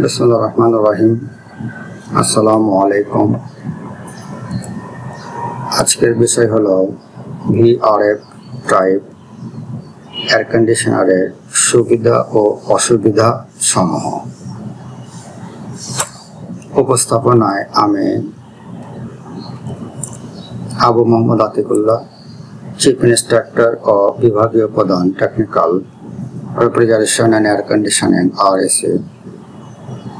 বিসমিল্লাহির রহমানির রহিম। আসসালামু আলাইকুম। আজকের বিষয় হলো ভিআরএফ টাইপ এয়ার কন্ডিশনারের সুবিধা ও অসুবিধা সমূহ। উপস্থাপনায় আমি আবু মোহাম্মদ আতিকুল্লাহ, চিফ ইন্সট্রাক্টর ও বিভাগীয় প্রধান technical refrigeration and air conditioning RSA,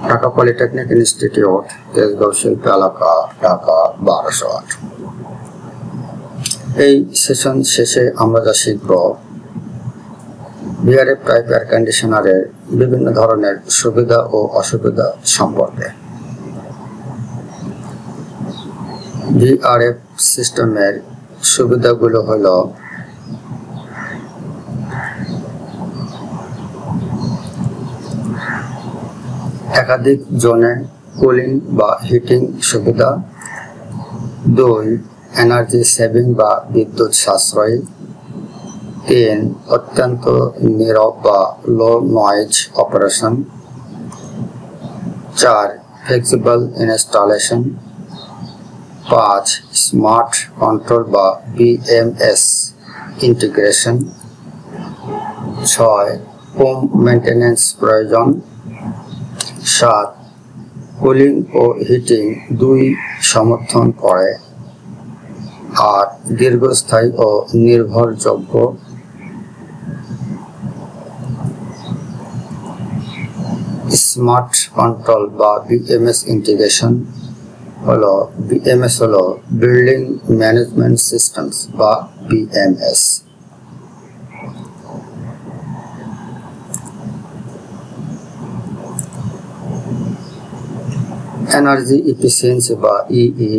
Dhaka polytechnic institute, Tejgaon শিল্প এলাকা, ঢাকা 1208। এই সেশন শেষে আমরা যা শিখব ভিআরএফ টাইপ এয়ার কন্ডিশনারের বিভিন্ন ধরনের সুবিধা ও অসুবিধা সম্পর্কে। ভিআরএফ সিস্টেমের সুবিধাগুলো হলো একাধিক জোনে কুলিং বা হিটিং সুবিধা, 2 এনার্জি সেভিং বা বিদ্যুৎ সাশ্রয়ী, 3 অত্যন্ত নীরব বা low noise operation, 4 flexible installation, 5 smart control বা BMS ইন্টিগ্রেশন, 6 কম মেইনটেনেন্স প্রয়োজন, 7 কুলিং ও হিটিং দুই সমর্থন করে, 8 দীর্ঘস্থায়ী ও নির্ভরযোগ্য, স্মার্ট কন্ট্রোল বা BMS ইন্টিগ্রেশন হলো বিল্ডিং ম্যানেজমেন্ট সিস্টেমস বা BMS। এনার্জি এফিসিয়েন্সি বা EE,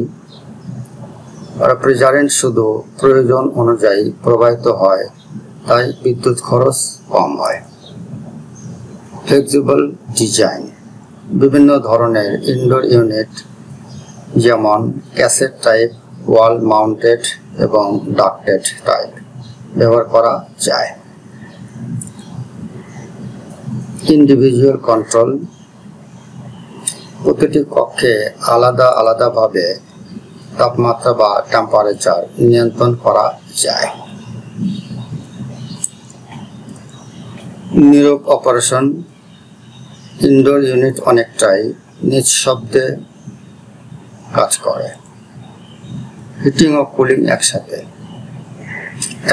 রেফ্রিজারেন্ট শুধু প্রয়োজন অনুযায়ী প্রবাহিত হয়, তাই বিদ্যুৎ খরচ কম হয়। ফ্লেক্সিবল ডিজাইন, বিভিন্ন ধরনের ইনডোর ইউনিট যেমন ক্যাসেট টাইপ, ওয়াল মাউন্টেড এবং ডাক্টেড টাইপ ব্যবহার করা যায়। ইন্ডিভিজুয়াল কন্ট্রোল, প্রতিটি কক্ষে আলাদাভাবে তাপমাত্রা বা টেম্পারেচার নিয়ন্ত্রণ করা যায়। নীরব অপারেশন, ইনডোর ইউনিট অনেকটাই নিঃশব্দে কাজ করে। হিটিং ও কুলিং একসাথে,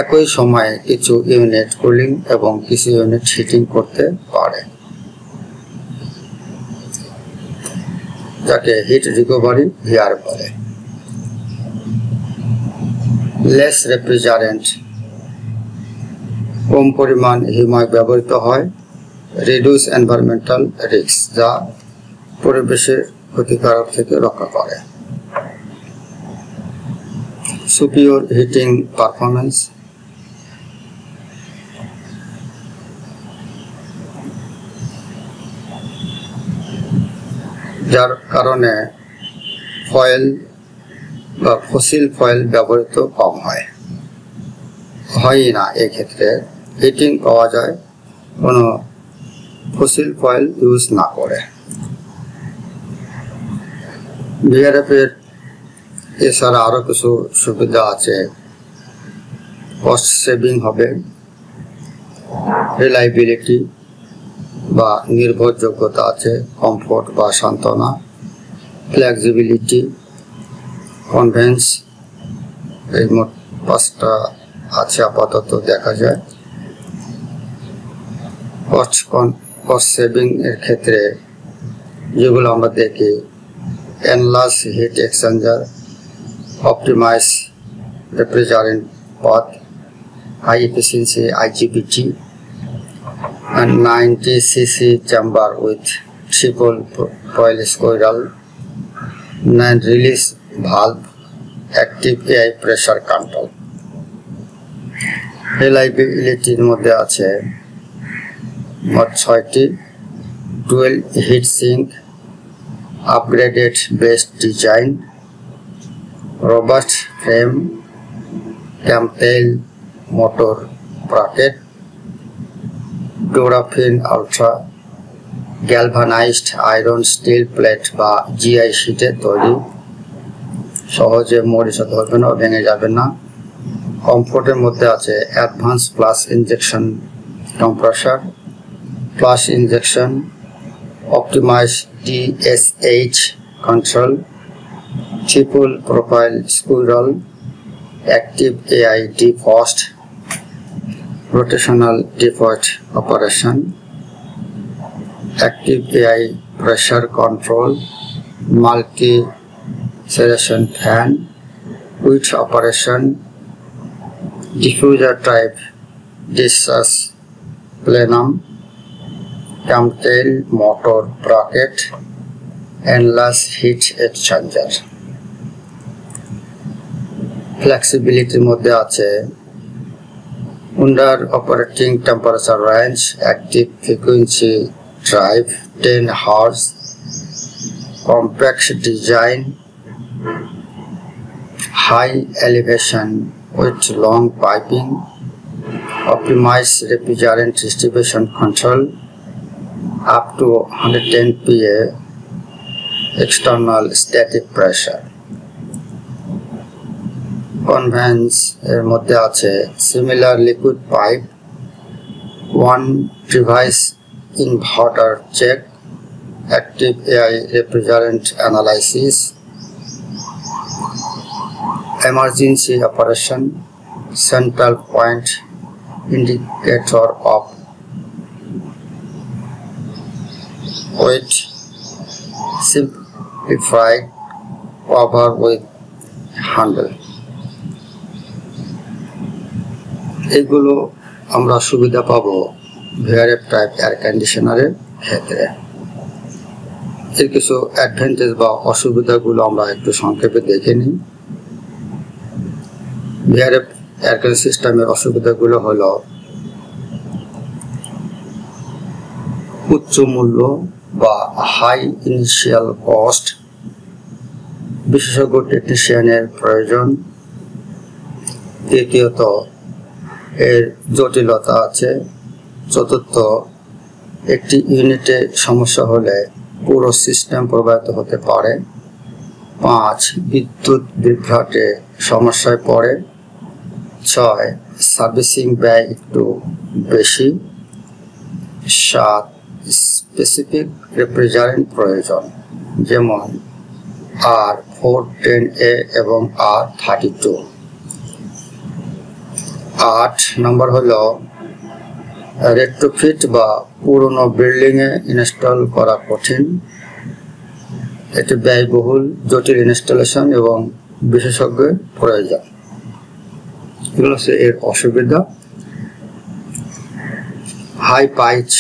একই সময়ে কিছু ইউনিট কুলিং এবং কিছু ইউনিট হিটিং করতে পারে, যাকে হিট রিকভারি ভিআর বলে। লেস রেফ্রিজারেন্ট, কম পরিমাণ হিময় ব্যবহৃত হয়। রিডিউস এনভায়রনমেন্টাল রিস্ক, যা পরিবেশের ক্ষতিকারক থেকে রক্ষা করে। সুপিরিয়র হিটিং পারফরমেন্স, যার কারণে ফয়েল বা ফসিল ফয়েল ব্যবহৃত কম হয় না। এক্ষেত্রে হিটিং পাওয়া যায় কোনো ফসিল ফয়েল ইউজ না করে। ভিআরএফ এর এছাড়া আরো কিছু সুবিধা আছে। কস্ট সেভিং হবে, রিলায়েবিলিটি বা নির্ভরযোগ্যতা আছে, কমফোর্ট বা সান্ত্বনা, ফ্লেক্সিবিলিটি, কনভেন্স, এই মোট 5টা আছে আপাতত দেখা যায়। কস্ট সেভিং এর ক্ষেত্রে যেগুলো আমরা দেখি, enlarge heat exchanger, optimize refrigerant path, high efficiency IGBT, and 90 cc chamber with triple coil squirrel, 9 release valve, active AI pressure control। রিলায়েবিলিটির মধ্যে আছে মোট 6টি, dual heat sink, upgraded best design, robust frame, ক্যাম্পটেইল মোটর ব্রাকেট, ডোরাফিন ultra, galvanised iron steel plate বা GI শিটে তৈরি, সহজে মরিচা ধরবে না, ভেঙে যাবে না। কমফোর্টের মধ্যে আছে advance plus injection compressor, plus injection, optimise DSH control, triple profile squirrel, active AI defrost, rotational defrost operation, active AI pressure control, multi-selection fan, with operation, diffuser type discus plenum, camtail motor bracket, endless heat exchanger. ফ্লেক্সিবিলিটির মধ্যে আছে under operating temperature range, active frequency drive, 10 Hz, compact design, high elevation with long piping, optimized refrigerant distribution control, up to 110 PA external static pressure. Conveyance এর মধ্যে আছে similar liquid pipe, 1 device inverter check, active AI refrigerant analysis, emergency operation, central point indicator of weight, simplified cover with handle. এগুলো আমরা সুবিধা পাবো VRF type air কন্ডিশনারের ক্ষেত্রে। এর কিছু অ্যাডভান্টেজ বা অসুবিধাগুলো আমরা একটু সংক্ষেপে দেখে নিই। VRF এয়ার কন্ডিশনার সিস্টেমের অসুবিধাগুলো হলো উচ্চ মূল্য বা হাই ইনিশিয়াল কস্ট, বিশেষজ্ঞ টেকনিশিয়ানের প্রয়োজন, তৃতীয়ত এর জটিলতা আছে, চতুর্থ একটি ইউনিটে সমস্যা হলে পুরো সিস্টেম প্রভাবিত হতে পারে, 5 বিদ্যুৎ বিভ্রাটে সমস্যায় পড়ে, 6 সার্ভিসিং ব্যয় একটু বেশি, 7 স্পেসিফিক রেফ্রিজারেন্ট প্রয়োজন যেমন R410A এবং R32। 8 নম্বর হলো রেট্রোফিট বা পুরনো বিল্ডিং এ ইনস্টল করা কঠিন, এটি ব্যয়বহুল, জটিল ইনস্টলেশন এবং বিশেষজ্ঞের প্রয়োজন। এগুলো হচ্ছে এর অসুবিধা। হাই পাইচ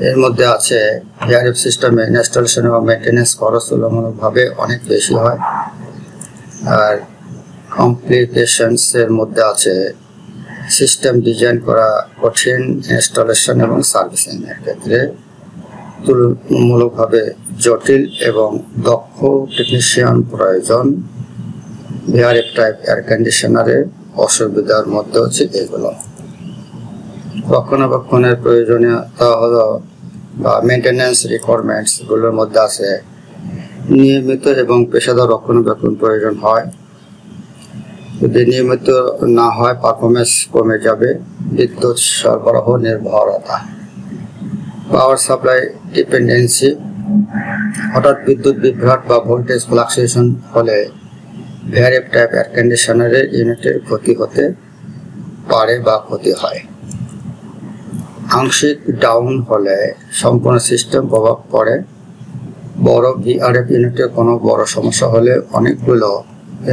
এর মধ্যে আছে VRF সিস্টেমে ইনস্টলেশন এবং মেইনটেনেন্স খরচ তুলনামূলকভাবে অনেক বেশি হয়। আর কমপ্লিকেশনস এর মধ্যে আছে সিস্টেম ডিজাইন করা কঠিন, ইনস্টলেশন এবং সার্ভিসিং এর ক্ষেত্রে তুলনামূলকভাবে জটিল এবং দক্ষ টেকনিশিয়ান প্রয়োজন। VRF টাইপ এয়ার কন্ডিশনারের অসুবিধার মধ্যে হচ্ছে এগুলো। রক্ষণাবেক্ষণের প্রয়োজনীয়তা হলো বা মেইনটেনেন্স রিকোয়ারমেন্টস গুলোর মধ্যে আছে নিয়মিত এবং পেশাদার রক্ষণাবেক্ষণ প্রয়োজন হয়, যদি নিয়মিত না হয় পারফরমেন্স কমে যাবে। বিদ্যুৎ সরবরাহ নির্ভরতা, পাওয়ার সাপ্লাই ডিপেন্ডেন্সি, হঠাৎ বিদ্যুৎ বিভ্রাট বা ভোল্টেজ ফ্লাকচুয়েশন হলে VRF টাইপ এয়ার কন্ডিশনারের ইউনিটের ক্ষতি হতে পারে বা ক্ষতি হয়। আংশিক ডাউন হলে সম্পূর্ণ সিস্টেম প্রভাব পড়ে। বড় VRF ইউনিটের কোনো বড় সমস্যা হলে অনেকগুলো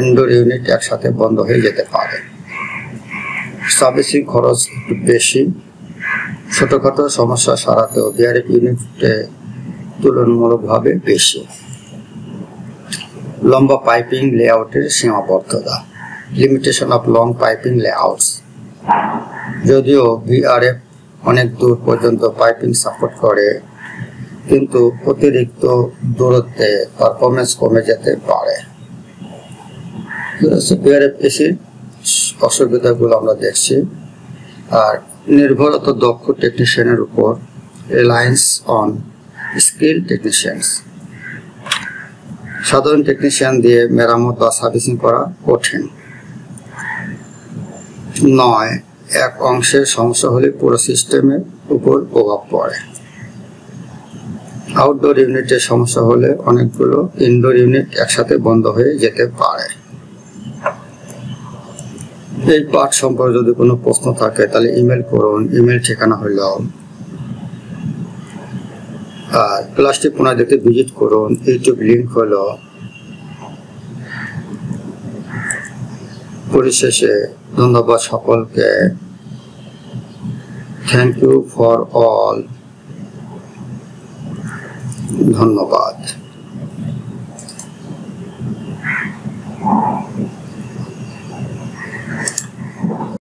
ইনডোর ইউনিট একসাথে বন্ধ হয়ে যেতে পারে। সার্ভিসিং খরচ একটু বেশি, ছোটখাটো সমস্যা সারাতেও VRF ইউনিটে তুলনামূলকভাবে বেশি। লম্বা পাইপিং লেআউটের সীমাবদ্ধতা, limitation of long piping layouts. যদিও VRF অনেক দূর পর্যন্ত পাইপিং সাপোর্ট করে, কিন্তু অতিরিক্ত দূরত্বে পারফরমেন্স কমে যেতে পারে। VRF এসির অসুবিধাগুলো আমরা দেখছি। আর নির্ভরতা দক্ষ টেকনিশিয়ানের উপর reliance on skilled technicians. সাধারণ টেকনিশিয়ান দিয়ে মেরামত বা সার্ভিসিং করা কঠিন। 9 এক অংশের সমস্যা হলে পুরো সিস্টেমের উপর প্রভাব পড়ে। আউটডোর ইউনিটের সমস্যা হলে অনেকগুলো ইনডোর ইউনিট একসাথে বন্ধ হয়ে যেতে পারে। এই পাঠ সম্পর্কে যদি কোনো প্রশ্ন থাকে তাহলে ইমেল করুন। ইমেল ঠিকানা হল আর ক্লাসটি পুনরায় দেখতে ভিজিট করুন। ইউটিউব লিংক হল। পরিশেষে ধন্যবাদ সকলকে। Thank you for all. ধন্যবাদ।